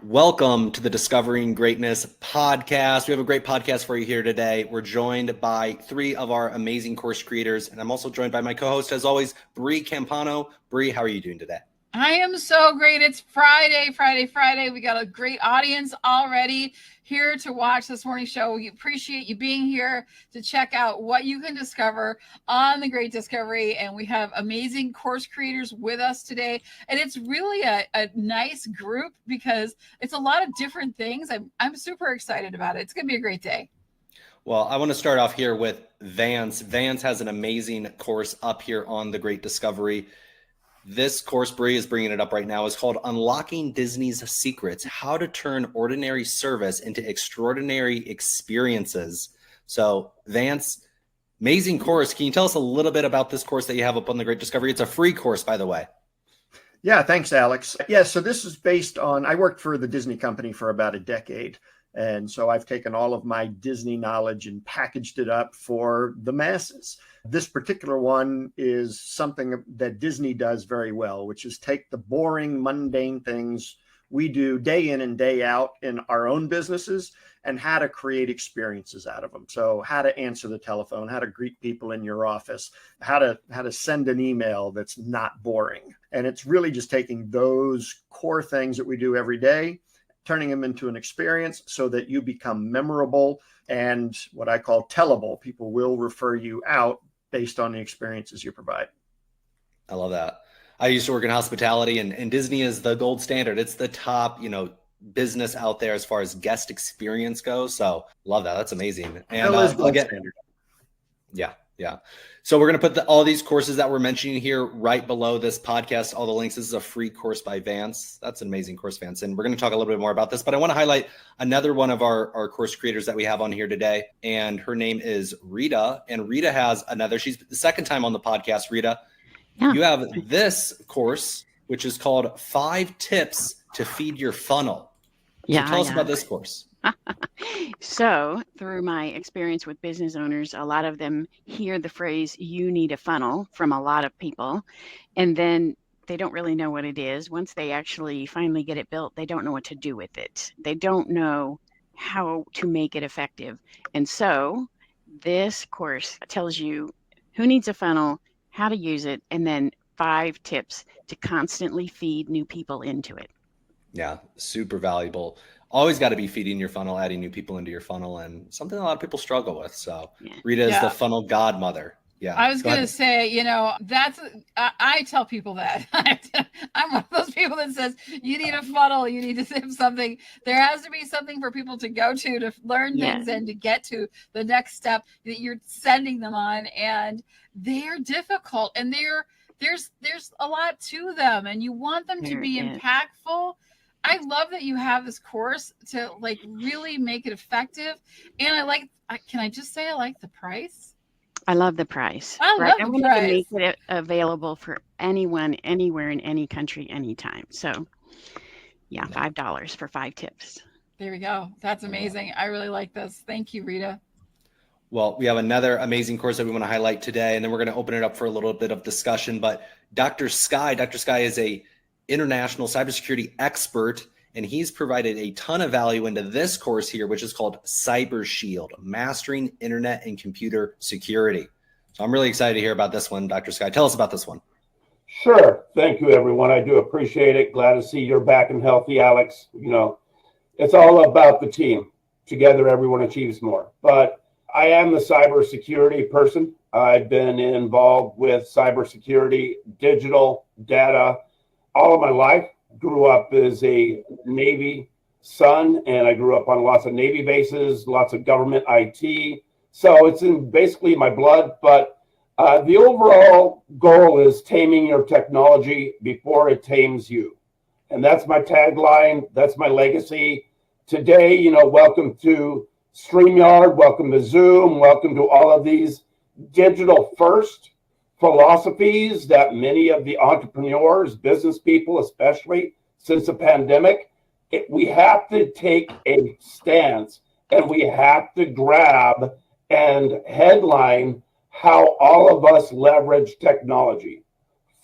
Welcome to the Discovering Greatness podcast. We have a great podcast for you here today. We're joined by three of our amazing course creators, and I'm also joined by my co-host, as always, Bree Campano. Bree, how are you doing today? I am so great. It's Friday. We got a great audience already here to watch this morning show. We appreciate you being here to check out what you can discover on the Great Discovery. And we have amazing course creators with us today. And it's really a nice group because it's a lot of different things. I'm super excited about it. It's going to be a great day. Well, I want to start off here with Vance. Vance has an amazing course up here on the Great Discovery. This course, Bree is bringing it up right now, is called Unlocking Disney's Secrets, How to Turn Ordinary Service into Extraordinary Experiences. So Vance, amazing course. Can you tell us a little bit about this course that you have up on the Great Discovery? It's a free course, by the way. Yeah, thanks, Alex. Yeah, so this is based on, I worked for the Disney company for about a decade. And so I've taken all of my Disney knowledge and packaged it up for the masses. This particular one is something that Disney does very well, which is take the boring, mundane things we do day in and day out in our own businesses and how to create experiences out of them. So how to answer the telephone, how to greet people in your office, how to send an email that's not boring. And it's really just taking those core things that we do every day, turning them into an experience so that you become memorable and what I call tellable. People will refer you out based on the experiences you provide. I love that. I used to work in hospitality, and Disney is the gold standard. It's the top, business out there as far as guest experience goes. So love that. That's amazing. And standard. Yeah. So we're going to put all these courses that we're mentioning here right below this podcast, all the links. This is a free course by Vance. That's an amazing course, Vance. And we're going to talk a little bit more about this, but I want to highlight another one of our course creators that we have on here today. And her name is Rita. And Rita has she's the second time on the podcast. Rita, You have this course, which is called 5 Tips to Feed Your Funnel. So tell us about this course. So through my experience with business owners, a lot of them hear the phrase, you need a funnel, from a lot of people. And then they don't really know what it is. Once they actually finally get it built, they don't know what to do with it. They don't know how to make it effective. And so this course tells you who needs a funnel, how to use it, and then 5 tips to constantly feed new people into it. Yeah, super valuable. Always got to be feeding your funnel, adding new people into your funnel, and something a lot of people struggle with. So Rita is the funnel godmother. Yeah. I was going to say, I tell people that. I'm one of those people that says, you need a funnel, you need to have something. There has to be something for people to go to learn things and to get to the next step that you're sending them on. And they're difficult, and there's a lot to them, and you want them to be impactful. I love that you have this course to really make it effective. And can I just say I like the price? I love the price. I love the price. To make it available for anyone, anywhere, in any country, anytime. So $5 for 5 tips. There we go. That's amazing. I really like this. Thank you, Rita. Well, we have another amazing course that we want to highlight today, and then we're going to open it up for a little bit of discussion. But Dr. Skye is a international cybersecurity expert, and he's provided a ton of value into this course here, which is called Cybershield, Mastering Internet and Computer Security. So I'm really excited to hear about this one, Dr. Skye. Tell us about this one. Sure. Thank you, everyone. I do appreciate it. Glad to see you're back and healthy, Alex. It's all about the team. Together, everyone achieves more. But I am the cybersecurity person. I've been involved with cybersecurity, digital, data, all of my life. Grew up as a Navy son, and I grew up on lots of Navy bases, lots of government IT. So it's in basically my blood, but the overall goal is taming your technology before it tames you. And that's my tagline. That's my legacy. Today, welcome to StreamYard, welcome to Zoom, welcome to all of these digital first philosophies that many of the entrepreneurs, business people, especially since the pandemic, we have to take a stance, and we have to grab and headline how all of us leverage technology.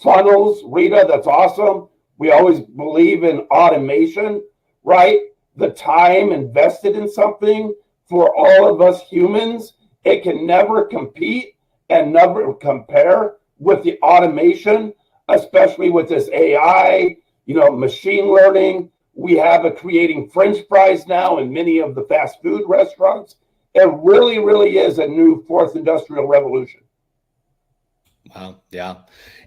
Funnels, Rita, that's awesome. We always believe in automation. right? The time invested in something for all of us humans, it can never compete and never compare with the automation, especially with this AI, machine learning. We have it creating French fries now in many of the fast food restaurants. It really, really is a new fourth industrial revolution. Wow. Yeah.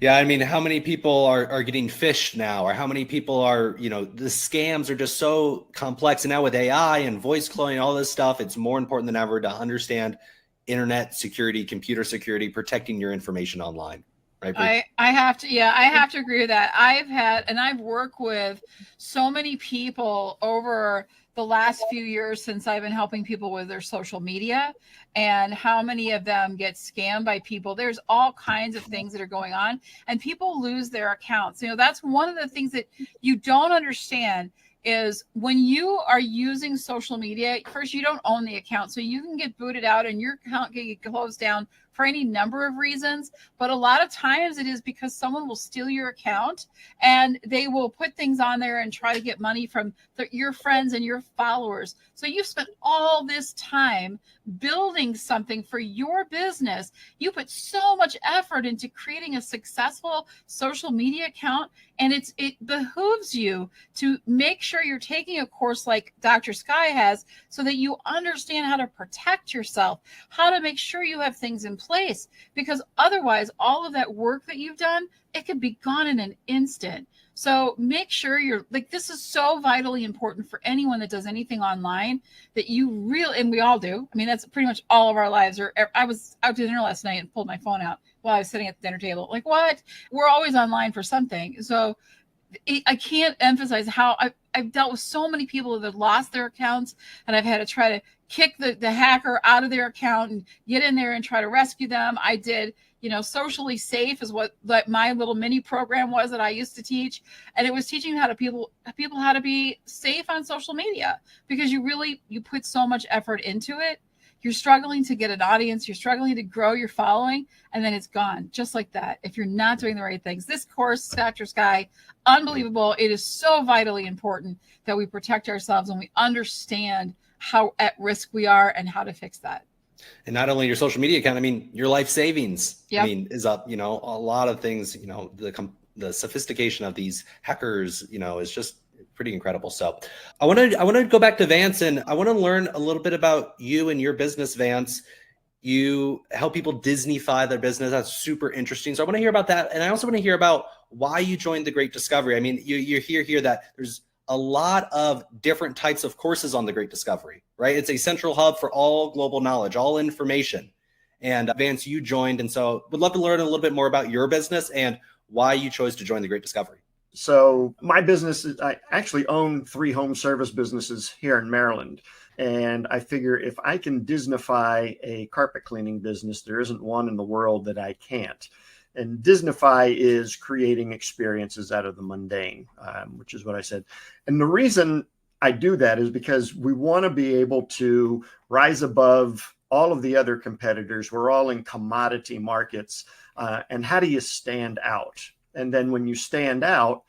Yeah. I mean, how many people are getting phished now, or how many people are, the scams are just so complex. And now with AI and voice cloning, all this stuff, it's more important than ever to understand internet security, computer security, protecting your information online. Right? I have to agree with that. I've worked with so many people over the last few years since I've been helping people with their social media, and how many of them get scammed by people. There's all kinds of things that are going on, and people lose their accounts. That's one of the things that you don't understand is when you are using social media, first, you don't own the account. So you can get booted out and your account can get closed down for any number of reasons. But a lot of times it is because someone will steal your account and they will put things on there and try to get money from your friends and your followers. So you've spent all this time building something for your business. You put so much effort into creating a successful social media account, and it behooves you to make sure you're taking a course like Dr. Skye has, so that you understand how to protect yourself, how to make sure you have things in place, because otherwise all of that work that you've done, it could be gone in an instant. So make sure this is so vitally important for anyone that does anything online, that you really, and we all do. I mean, that's pretty much all of our lives. I was out to dinner last night and pulled my phone out while I was sitting at the dinner table. Like, what? We're always online for something. So I can't emphasize how I've dealt with so many people that have lost their accounts, and I've had to try to kick the hacker out of their account and get in there and try to rescue them. I did, socially safe is what my little mini program was that I used to teach. And it was teaching people how to be safe on social media, because you put so much effort into it. You're struggling to get an audience, you're struggling to grow your following, and then it's gone just like that if you're not doing the right things. This course, Dr. Skye, unbelievable. It is so vitally important that we protect ourselves and we understand how at risk we are and how to fix that. And not only your social media account, I mean, your life savings, Yep. is up, a lot of things, the sophistication of these hackers, is just pretty incredible. So I want to go back to Vance, and I want to learn a little bit about you and your business, Vance. You help people Disneyfy their business. That's super interesting. So I want to hear about that. And I also want to hear about why you joined the Great Discovery. I mean, you hear here that there's a lot of different types of courses on the Great Discovery, right? It's a central hub for all global knowledge, all information. And Vance, you joined. And so would love to learn a little bit more about your business and why you chose to join the Great Discovery. So my business is, I actually own 3 home service businesses here in Maryland. And I figure if I can Disneyfy a carpet cleaning business, there isn't one in the world that I can't. And Disneyfy is creating experiences out of the mundane, which is what I said. And the reason I do that is because we want to be able to rise above all of the other competitors. We're all in commodity markets. And how do you stand out? And then when you stand out,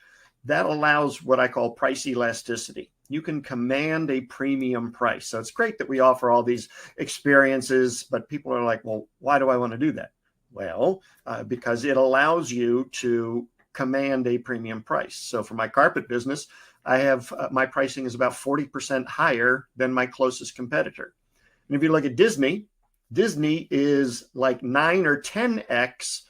that allows what I call price elasticity. You can command a premium price. So it's great that we offer all these experiences, but people are like, well, why do I want to do that? Well, because it allows you to command a premium price. So for my carpet business, I have my pricing is about 40% higher than my closest competitor. And if you look at Disney is like 9 or 10x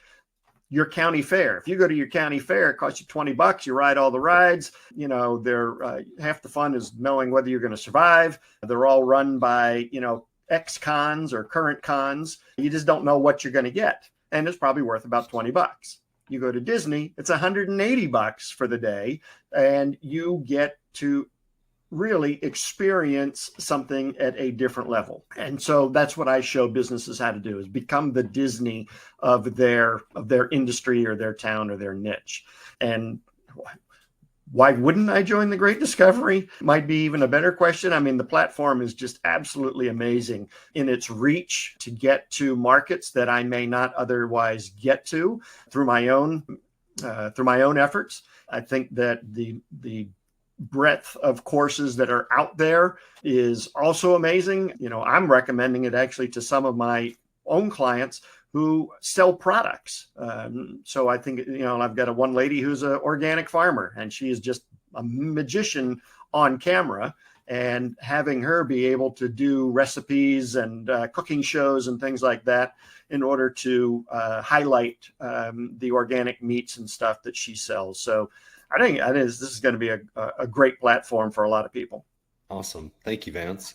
your county fair. If you go to your county fair, it costs you $20. You ride all the rides. They're half the fun is knowing whether you're going to survive. They're all run by, ex-cons or current cons. You just don't know what you're going to get. And it's probably worth about $20. You go to Disney, it's $180 for the day. And you get to really experience something at a different level. And so that's what I show businesses how to do, is become the Disney of their industry or their town or their niche. And why wouldn't I join the Great Discovery? Might be even a better question. I mean, the platform is just absolutely amazing in its reach to get to markets that I may not otherwise get to through my own efforts. I think that the breadth of courses that are out there is also amazing. I'm recommending it actually to some of my own clients who sell products. So I think, I've got one lady who's an organic farmer, and she is just a magician on camera, and having her be able to do recipes and cooking shows and things like that in order to highlight the organic meats and stuff that she sells. So I think this is going to be a great platform for a lot of people. Awesome. Thank you, Vance.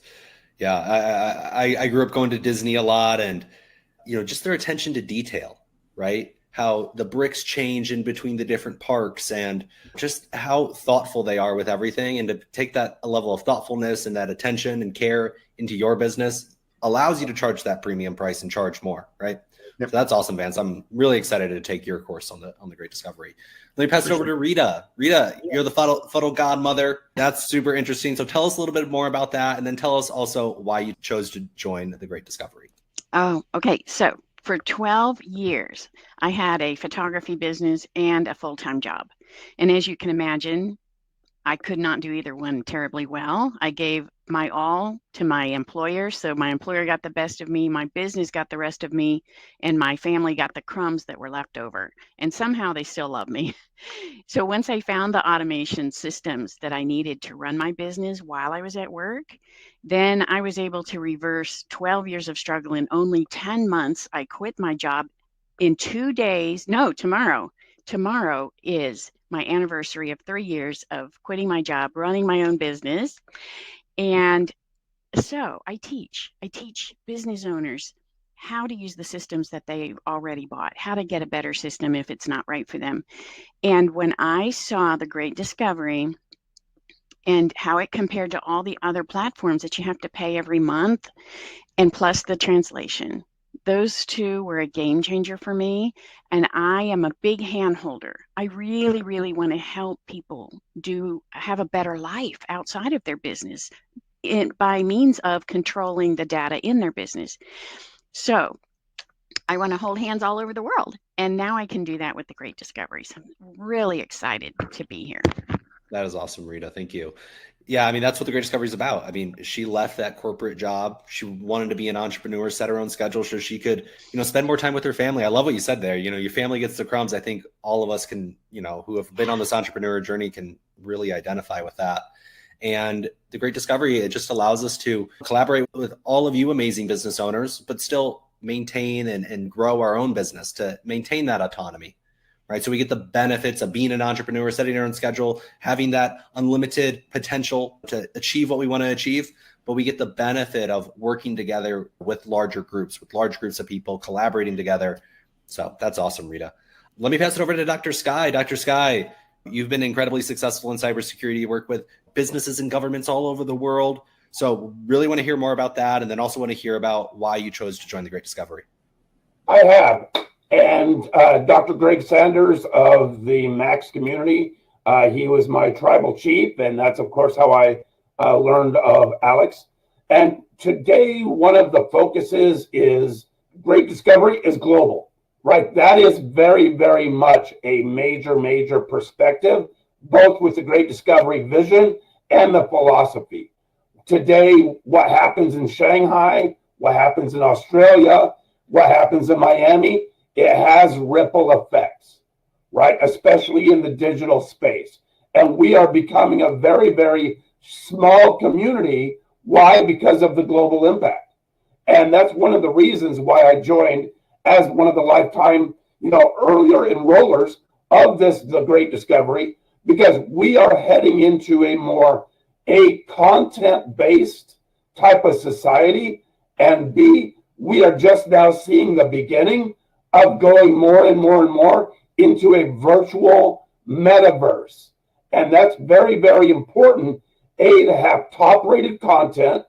Yeah, I grew up going to Disney a lot, and just their attention to detail, right? How the bricks change in between the different parks, and just how thoughtful they are with everything. And to take that level of thoughtfulness and that attention and care into your business allows you to charge that premium price and charge more, right? Yep. So that's awesome, Vance. I'm really excited to take your course on the Great Discovery. Let me pass it over to Rita. Rita, you're the fuddle godmother. That's super interesting. So tell us a little bit more about that, and then tell us also why you chose to join the Great Discovery. Oh, okay. So for 12 years, I had a photography business and a full-time job. And as you can imagine, I could not do either one terribly well. I gave my all to my employer. So my employer got the best of me, my business got the rest of me, and my family got the crumbs that were left over. And somehow they still love me. So once I found the automation systems that I needed to run my business while I was at work, then I was able to reverse 12 years of struggle in only 10 months. I quit my job in 2 days. No, tomorrow. Tomorrow is my anniversary of 3 years of quitting my job, running my own business. And so I teach business owners how to use the systems that they've already bought, how to get a better system if it's not right for them. And when I saw the Great Discovery and how it compared to all the other platforms that you have to pay every month, and plus the translation, those two were a game changer for me. And I am a big hand holder. I really, really want to help people have a better life outside of their business by means of controlling the data in their business. So I want to hold hands all over the world. And now I can do that with the Great Discovery. So I'm really excited to be here. That is awesome, Rita. Thank you. Yeah, I mean, that's what the Great Discovery is about. I mean, she left that corporate job. She wanted to be an entrepreneur, set her own schedule so she could, spend more time with her family. I love what you said there. Your family gets the crumbs. I think all of us can, who have been on this entrepreneur journey can really identify with that. And the Great Discovery, it just allows us to collaborate with all of you amazing business owners, but still maintain and grow our own business to maintain that autonomy. Right. So we get the benefits of being an entrepreneur, setting our own schedule, having that unlimited potential to achieve what we want to achieve. But we get the benefit of working together with large groups of people, collaborating together. So that's awesome, Rita. Let me pass it over to Dr. Skye. Dr. Skye, you've been incredibly successful in cybersecurity. You work with businesses and governments all over the world. So really want to hear more about that. And then also want to hear about why you chose to join the Great Discovery. I have. And Dr. Greg Sanders of the Max community, he was my tribal chief. And that's, of course, how I learned of Alex. And today, one of the focuses is Great Discovery is global, right? That is very, very much a major perspective, both with the Great Discovery vision and the philosophy. Today, what happens in Shanghai, what happens in Australia, what happens in Miami, it has ripple effects, right? Especially in the digital space. And we are becoming a very, very small community. Why? Because of the global impact. And that's one of the reasons why I joined as one of the lifetime, earlier enrollers of the Great Discovery, because we are heading into a content-based type of society. And B, we are just now seeing the beginning of going more and more into a virtual metaverse. And that's very, very important, A, to have top-rated content,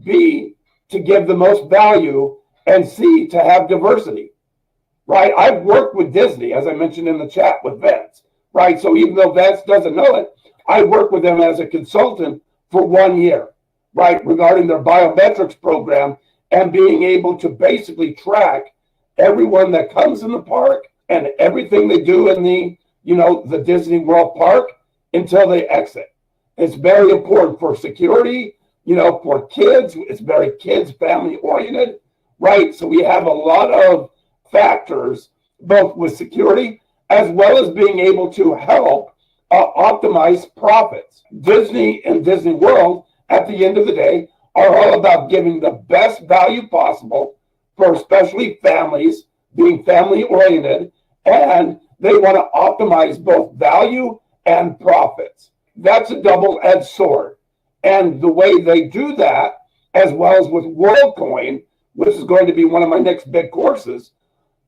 B, to give the most value, and C, to have diversity, right? I've worked with Disney, as I mentioned in the chat with Vance, right? So even though Vance doesn't know it, I worked with them as a consultant for 1 year, right, regarding their biometrics program and being able to basically track everyone that comes in the park and everything they do in the Disney World park until they exit, It's very important for security, for kids. It's very kids, family oriented, right? So we have a lot of factors, both with security as well as being able to help optimize profits. Disney and Disney World, at the end of the day, are all about giving the best value possible for especially families, being family oriented, and they want to optimize both value and profits. That's a double-edged sword. And the way they do that, as well as with WorldCoin, which is going to be one of my next big courses,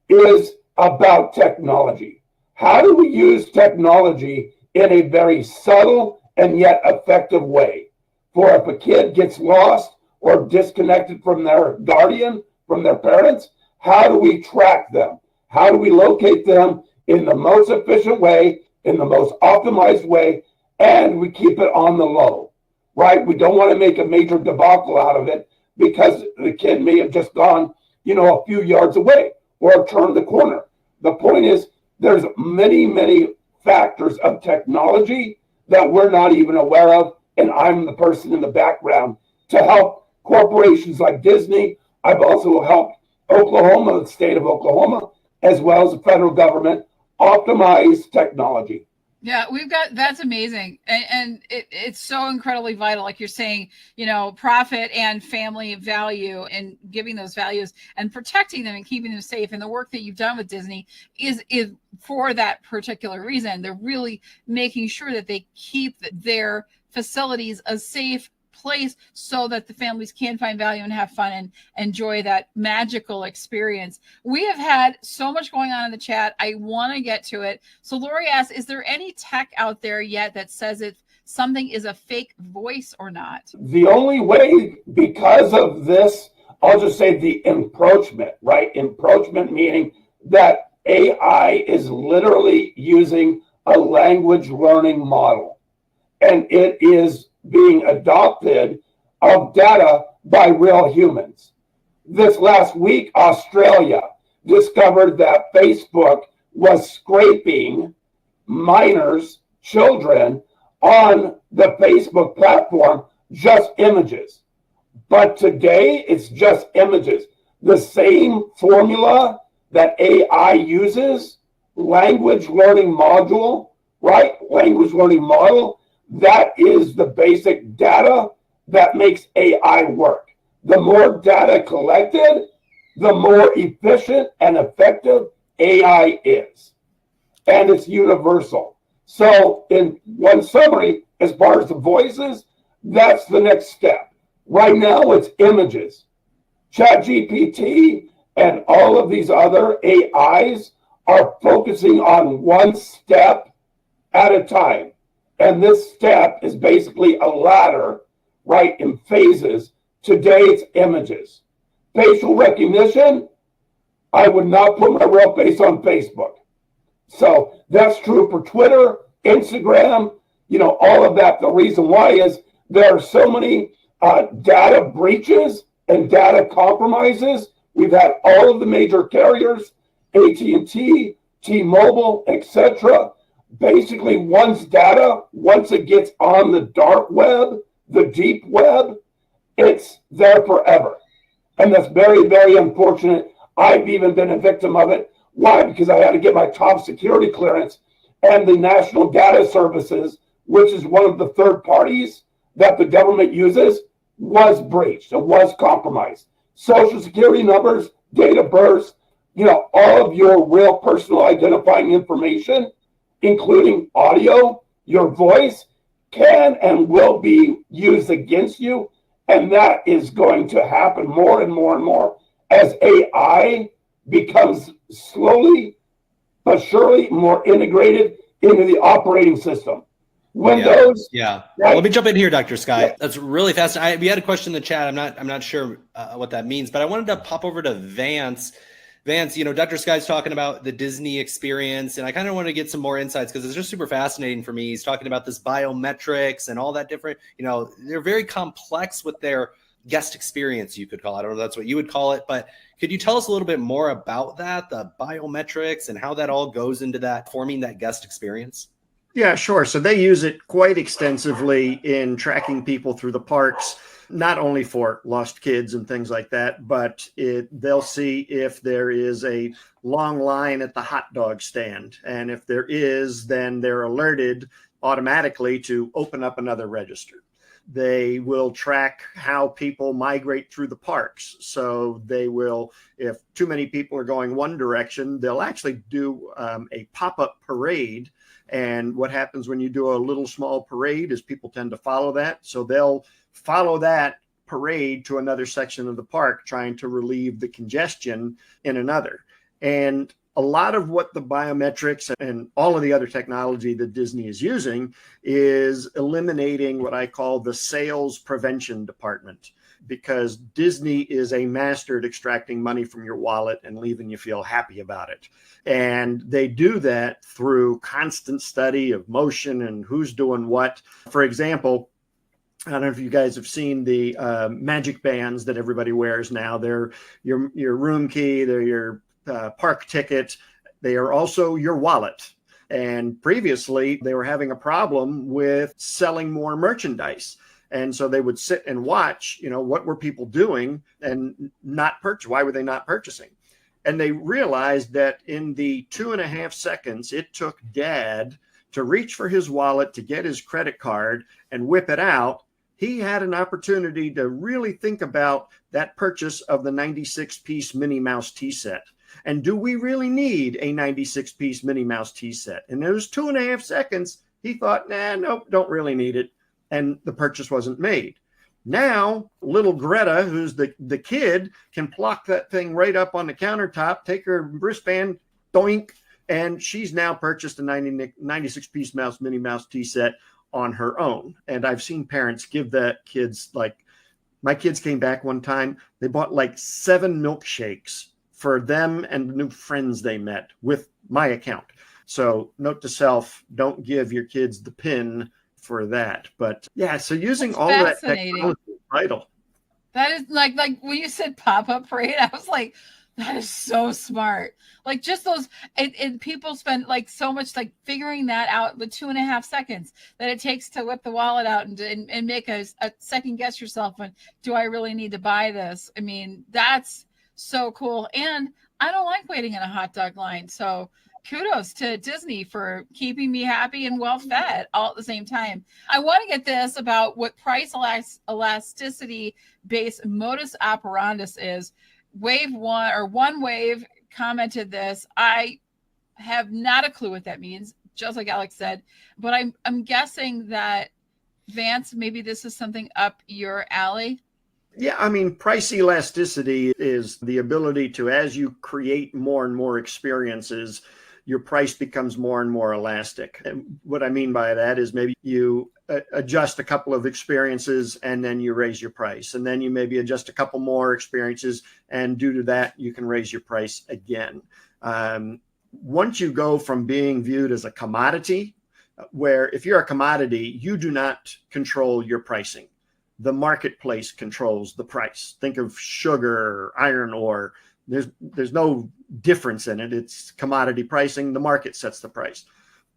is about technology. How do we use technology in a very subtle and yet effective way? For if a kid gets lost or disconnected from their guardian, from their parents, how do we track them? How do we locate them in the most efficient way, in the most optimized way, and we keep it on the low, right? We don't want to make a major debacle out of it because the kid may have just gone, a few yards away or turned the corner. The point is, there's many, many factors of technology that we're not even aware of, and I'm the person in the background to help corporations like Disney. I've also helped Oklahoma, the state of Oklahoma, as well as the federal government, optimize technology. Yeah, that's amazing. And it's so incredibly vital. Like you're saying, profit and family value and giving those values and protecting them and keeping them safe. And the work that you've done with Disney is for that particular reason. They're really making sure that they keep their facilities a safe place so that the families can find value and have fun and enjoy that magical experience. We have had so much going on in the chat. I want to get to it. So Lori asks, is there any tech out there yet that says if something is a fake voice or not? The only way, because of this, I'll just say the encroachment, right? Encroachment meaning that AI is literally using a language learning model, and it is being adopted of data by real humans. This last week, Australia discovered that Facebook was scraping minors, children, on the Facebook platform, just images. But today, it's just images. The same formula that AI uses, language learning module, right? Language learning model, that is the basic data that makes AI work. The more data collected, the more efficient and effective AI is. And it's universal. So in one summary, as far as the voices, that's the next step. Right now, it's images. ChatGPT and all of these other AIs are focusing on one step at a time. And this step is basically a ladder, right, in phases. Today, it's images. Facial recognition, I would not put my real face on Facebook. So that's true for Twitter, Instagram, all of that. The reason why is there are so many data breaches and data compromises. We've had all of the major carriers, AT&T, T-Mobile, etc. Basically, once it gets on the dark web, the deep web, it's there forever. And that's very, very unfortunate. I've even been a victim of it. Why? Because I had to get my top security clearance, and the National Data Services, which is one of the third parties that the government uses, was breached. It was compromised. Social security numbers, date of birth, all of your real personal identifying information, including audio, your voice, can and will be used against you. And that is going to happen more and more and more as AI becomes slowly but surely more integrated into the operating system. Windows. Yeah. Right? Let me jump in here, Dr. Skye. Yeah. That's really fascinating. We had a question in the chat. I'm not sure what that means, but I wanted to pop over to Vance. Vance, Dr. Skye's talking about the Disney experience, and I kind of want to get some more insights because it's just super fascinating for me. He's talking about this biometrics and all that different, they're very complex with their guest experience, you could call it. I don't know if that's what you would call it, but could you tell us a little bit more about that, the biometrics and how that all goes into that, forming that guest experience? Yeah, sure. So they use it quite extensively in tracking people through the parks, not only for lost kids and things like that, but they'll see if there is a long line at the hot dog stand. And if there is, then they're alerted automatically to open up another register. They will track how people migrate through the parks. So they will, if too many people are going one direction, they'll actually do a pop-up parade. And what happens when you do a little small parade is people tend to follow that. So they'll follow that parade to another section of the park, trying to relieve the congestion in another. And a lot of what the biometrics and all of the other technology that Disney is using is eliminating what I call the sales prevention department, because Disney is a master at extracting money from your wallet and leaving you feel happy about it. And they do that through constant study of motion and who's doing what. For example, I don't know if you guys have seen the magic bands that everybody wears now. They're your room key, they're your park ticket. They are also your wallet. And previously, they were having a problem with selling more merchandise. And so they would sit and watch, what were people doing and not purchase? Why were they not purchasing? And they realized that in the 2.5 seconds it took Dad to reach for his wallet to get his credit card and whip it out, he had an opportunity to really think about that purchase of the 96-piece Minnie Mouse tea set. And do we really need a 96-piece Minnie Mouse tea set? In those 2.5 seconds, he thought, nope, don't really need it. And the purchase wasn't made. Now, little Greta, who's the kid, can pluck that thing right up on the countertop, take her wristband, doink, and she's now purchased a 96-piece Minnie Mouse tea set on her own. And I've seen parents give that kids, my kids came back one time, they bought 7 milkshakes for them and the new friends they met with my account. So note to self, don't give your kids the PIN for that. But yeah, so using That's all that fascinating. technology is vital. That is like when you said pop-up parade, I was like, that is so smart. Just those, and people spend so much figuring that out with 2.5 seconds that it takes to whip the wallet out and make a second guess yourself on, do I really need to buy this? I mean, that's so cool. And I don't like waiting in a hot dog line. So kudos to Disney for keeping me happy and well fed all at the same time. I want to get this about what price elasticity based modus operandus is. Wave one or one wave commented this. I have not a clue what that means, just like Alex said, but I'm guessing that Vance, maybe this is something up your alley. Yeah, I mean, price elasticity is the ability to, as you create more and more experiences, your price becomes more and more elastic. And what I mean by that is maybe you adjust a couple of experiences and then you raise your price. And then you maybe adjust a couple more experiences, and due to that, you can raise your price again. Once you go from being viewed as a commodity, where if you're a commodity, you do not control your pricing. The marketplace controls the price. Think of sugar or iron ore. There's no difference in it. It's commodity pricing. The market sets the price.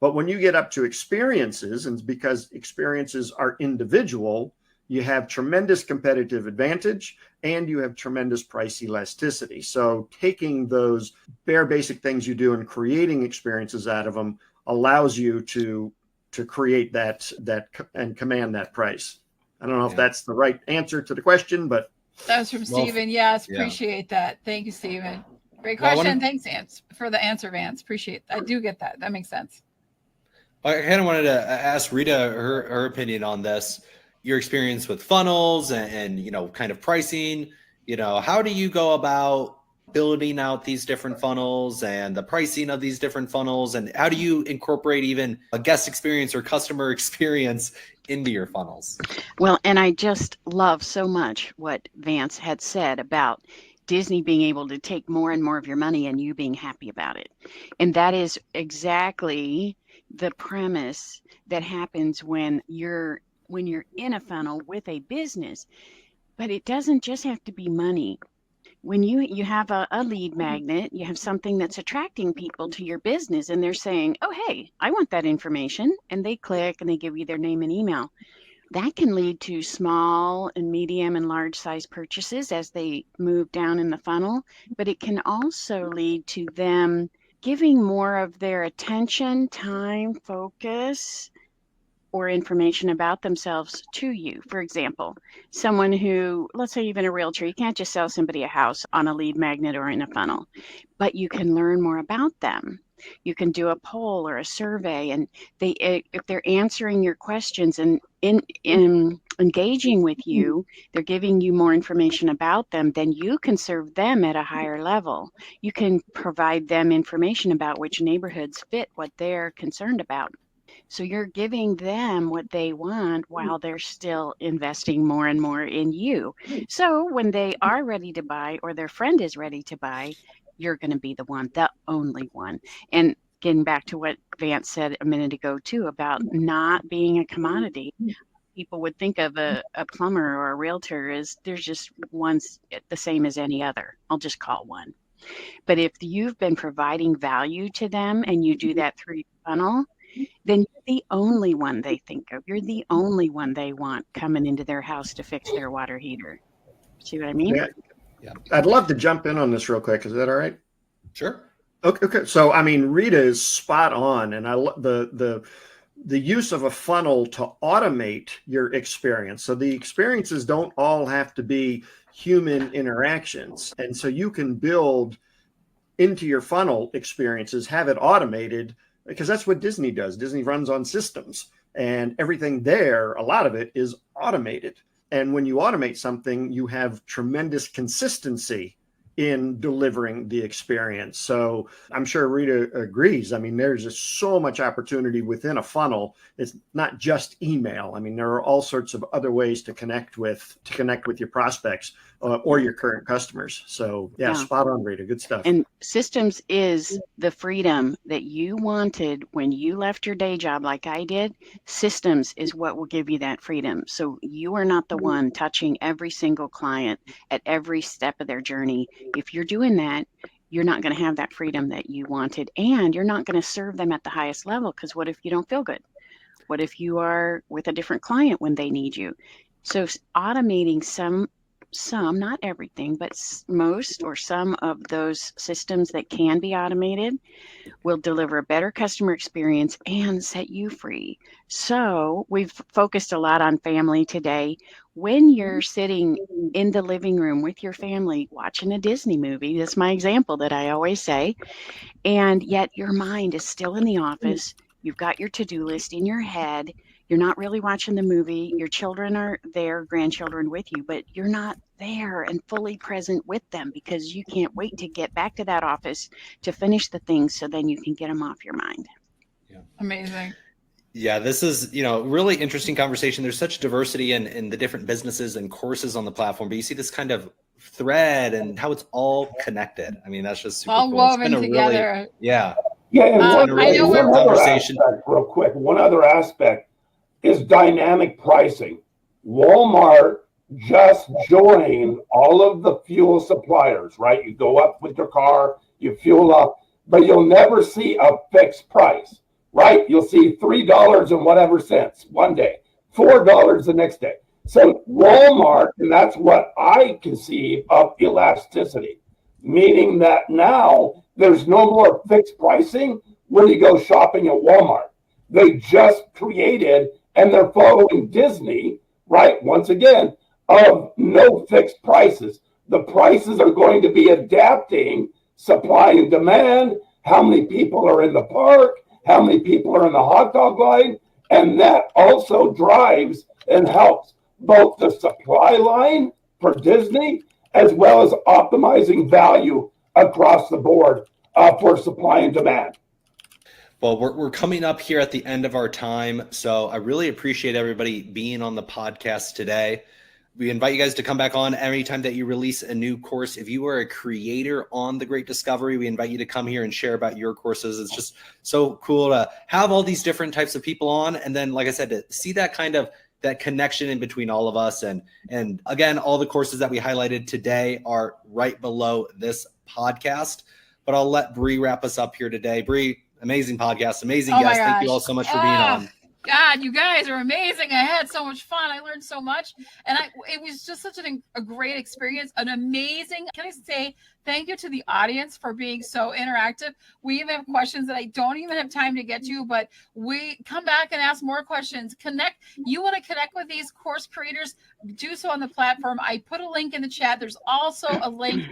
But when you get up to experiences, and because experiences are individual, you have tremendous competitive advantage and you have tremendous price elasticity. So taking those bare basic things you do and creating experiences out of them allows you to create that and command that price. I don't know if that's the right answer to the question, but that was from Stephen. Yes, appreciate that. Thank you, Stephen. Great question. Thanks, Vance, for the answer, Vance. Appreciate it. I do get that. That makes sense. I kind of wanted to ask Rita her opinion on this. Your experience with funnels and kind of pricing. How do you go about building out these different funnels and the pricing of these different funnels, and how do you incorporate even a guest experience or customer experience into your funnels? Well, and I just love so much what Vance had said about Disney being able to take more and more of your money and you being happy about it. And that is exactly the premise that happens when you're in a funnel with a business. But it doesn't just have to be money. when you have a lead magnet, you have something that's attracting people to your business, and they're saying, oh, hey, I want that information. And they click and they give you their name and email. That can lead to small and medium and large size purchases as they move down in the funnel, but it can also lead to them giving more of their attention, time, focus, or information about themselves to you. For example, someone who, let's say even a realtor, you can't just sell somebody a house on a lead magnet or in a funnel, but you can learn more about them. You can do a poll or a survey, and if they're answering your questions and in engaging with you, they're giving you more information about them, then you can serve them at a higher level. You can provide them information about which neighborhoods fit what they're concerned about. So you're giving them what they want while they're still investing more and more in you. So when they are ready to buy, or their friend is ready to buy, you're going to be the one, the only one. And getting back to what Vance said a minute ago too, about not being a commodity. People would think of a plumber or a realtor as there's just one's the same as any other. I'll just call one. But if you've been providing value to them and you do that through your funnel, then you're the only one they think of. You're the only one they want coming into their house to fix their water heater. See what I mean? Yeah. I'd love to jump in on this real quick. Is that all right? Sure. Okay. So, I mean, Rita is spot on. And I love the use of a funnel to automate your experience. So the experiences don't all have to be human interactions. And so you can build into your funnel experiences, have it automated, because that's what Disney does. Disney runs on systems, and everything there, a lot of it is automated. And when you automate something, you have tremendous consistency in delivering the experience. So I'm sure Rita agrees. I mean, there's just so much opportunity within a funnel. It's not just email. I mean, there are all sorts of other ways to connect with your prospects or your current customers. So yeah, spot on, Rita. Good stuff. And systems is the freedom that you wanted when you left your day job like I did. Systems is what will give you that freedom. So you are not the one touching every single client at every step of their journey. If you're doing that, you're not going to have that freedom that you wanted, and you're not going to serve them at the highest level, because what if you don't feel good? What if you are with a different client when they need you? So automating some, not everything, but most or some of those systems that can be automated will deliver a better customer experience and set you free. So we've focused a lot on family today. When you're sitting in the living room with your family watching a Disney movie, that's my example that I always say, and yet your mind is still in the office, you've got your to-do list in your head, you're not really watching the movie, your children are there, grandchildren with you, but you're not there and fully present with them because you can't wait to get back to that office to finish the things so then you can get them off your mind. Yeah. Amazing. Yeah, this is, really interesting conversation. There's such diversity in the different businesses and courses on the platform, but you see this kind of thread and how it's all connected. I mean, that's just super all cool. woven together. Yeah, and one conversation. Real quick, one other aspect is dynamic pricing. Walmart just joined all of the fuel suppliers, right? You go up with your car, you fuel up, but you'll never see a fixed price, right? You'll see $3 and whatever cents one day, $4 the next day. So Walmart, and that's what I conceive of elasticity, meaning that now there's no more fixed pricing when you go shopping at Walmart. They just created, and they're following Disney, right? Once again, of no fixed prices. The prices are going to be adapting supply and demand, how many people are in the park, how many people are in the hot dog line, and that also drives and helps both the supply line for Disney as well as optimizing value across the board for supply and demand. Well, we're coming up here at the end of our time, so I really appreciate everybody being on the podcast today. We invite you guys to come back on anytime that you release a new course. If you are a creator on The Great Discovery, we invite you to come here and share about your courses. It's just so cool to have all these different types of people on. And then, like I said, to see that kind of that connection in between all of us. And again, all the courses that we highlighted today are right below this podcast. But I'll let Bree wrap us up here today. Bree, amazing podcast, amazing guest. Thank you all so much for being on. God, you guys are amazing. I had so much fun. I learned so much. And it was just such a great experience, an amazing, can I say thank you to the audience for being so interactive. We even have questions that I don't even have time to get to, but we come back and ask more questions. You want to connect with these course creators, do so on the platform. I put a link in the chat. There's also a link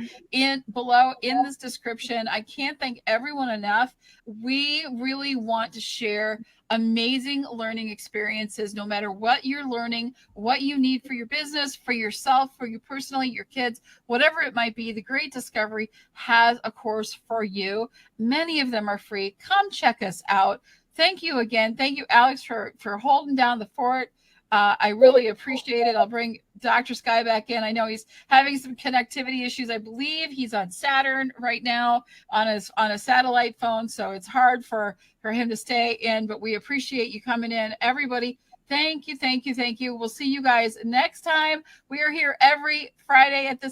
below in this description. I can't thank everyone enough. We really want to share amazing learning experiences, no matter what you're learning, what you need for your business, for yourself, for you personally, your kids, whatever it might be. The Great Discovery has a course for you. Many of them are free. Come check us out. Thank you again. Thank you, Alex, for holding down the fort. I really appreciate it. I'll bring Dr. Skye back in. I know he's having some connectivity issues. I believe he's on Saturn right now on a satellite phone, so it's hard for him to stay in, but we appreciate you coming in. Everybody, thank you. We'll see you guys next time. We are here every Friday at this